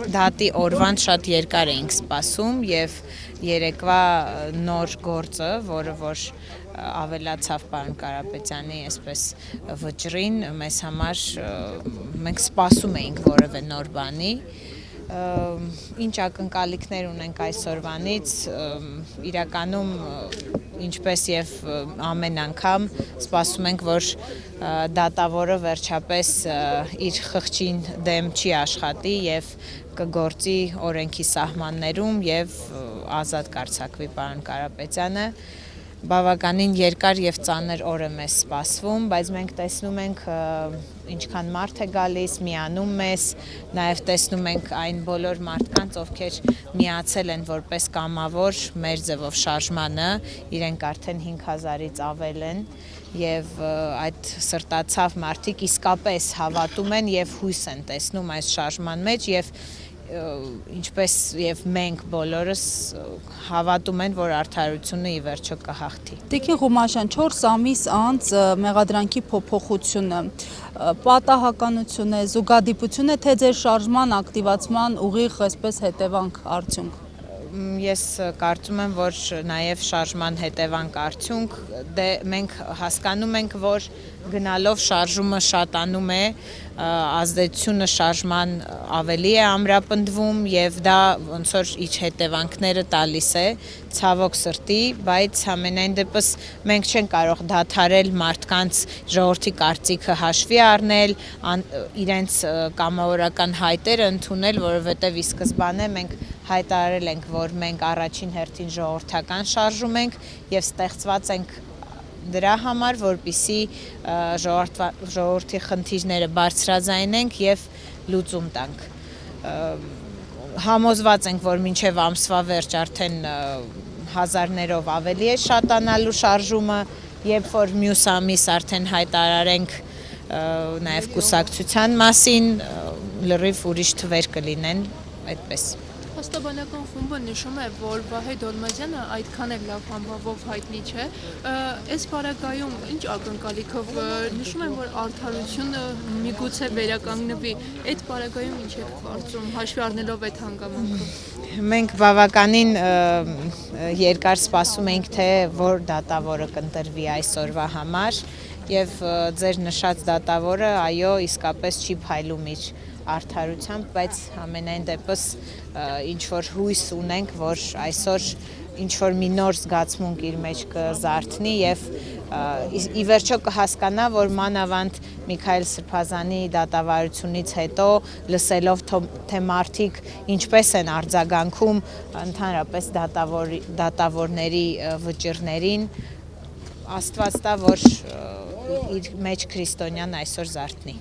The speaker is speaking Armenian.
Դատի օրվան շատ երկար էինք սպասում եւ երեկվա նոր գործը, որը որ ավելացավ պարոն Կարապետյանի այսպես վճռին, մեզ համար մենք սպասում էինք որևէ նոր բանի, ինչ ակնկալիքներ ունենք այսօրվանից, իրականում ինչպես եւ ամեն անգամ սպասում ենք, որ դատավորը վերջապես իր խղճին դեմ չի աշխատի եւ կգործի օրենքի սահմաններում եւ ազատ կարձակվի պարոն Կարապետյանը։ Բավականին երկար եւ ծանր օր է մեզ սպասվում, բայց մենք տեսնում ենք ինչքան մարդ է գալիս, միանում մեզ, նաեւ տեսնում ենք այն բոլոր մարդկանց, ովքեր միացել են որպես կամավոր մեր ձևով շարժմանը, իրենք արդեն 5000-ից ավել են եւ այդ սրտացավ մարդիկ իսկապես հավատում են եւ հույս են տեսնում այս շարժման մեջ եւ ինչպես եւ մենք բոլորս հավատում են, որ արդարությունը ի վերջո կհաղթի։ Տիկին Ղումաշյան, 4 ամիս անց մեղադրանքի փոփոխությունը պատահականություն է, զուգադիպություն է, թե ձեր շարժման ակտիվացման ուղիղ այսպես հետևանք արդյունք։ Ես կարծում եմ, որ նաև շարժման հետևանք արդյունք, մենք հասկանում ենք, որ գնալով շարժումը շատանում է, ազդեցությունը շարժման ավելի է ամրապնդվում եւ դա ոնց որ իր հետևանքները տալիս է, ցավոք սրտի, բայց համենայն դեպս մենք չենք կարող դադարել մարդկանց ժողովրդի կարծիքը հաշվի առնել, իրենց կամավորական հայտերը ընդունել, որովհետեւ ի սկզբանե մենք հայտարարել ենք, որ մենք առաջին հերթին ժողովրդական շարժում ենք եւ ստեղծված ենք դրա համար, որպեսզի ժողովրդի խնդիրները բարձրաձայնենք եւ լուծում տանք։ Համոզված ենք, որ մինչեւ ամսվա վերջ արդեն հազարներով ավելի է շատանալու շարժումը, երբ որ մյուս ամիս արդեն հայտարարենք նաեւ կուսակցության մասին, լրիվ ուրիշ թվեր կլինեն, այդպես։ Փաստաբանական խումբը նշում է, որ Վահե Դոլմազյանը այդքան էլ լավ համբավով հայտնի չէ։ Այս պարագայում ինչ ակնկալիքով նշում են, որ արդարությունը միգուցե վերականգնվի։ Այդ պարագայում ինչ եք կարծում, հաշվի առնելով այդ հանգամանքը։ Մենք բավականին երկար սպասում ենք, թե որ դատավորը կընտրվի այսօրվա համար եւ ձեր նշած դատավորը այո, իսկապես չի փայլում իր արդարությամբ, բայց ամենայն դեպս ինչ որ հույս ունենք, որ այսօր ինչ որ մի նոր զգացմունք իր մեջ կզարթնի եւ ի վերջո կհասկանա, որ մանավանդ Միքայել Սրբազանի դատավարությունից հետո լսելով թե մարդիկ ինչպես են արձագանքում ընդհանրապես դատավորների վճիռներին, Աստված տա, որ իր մեջ քրիստոնյան այսօր զարթնի։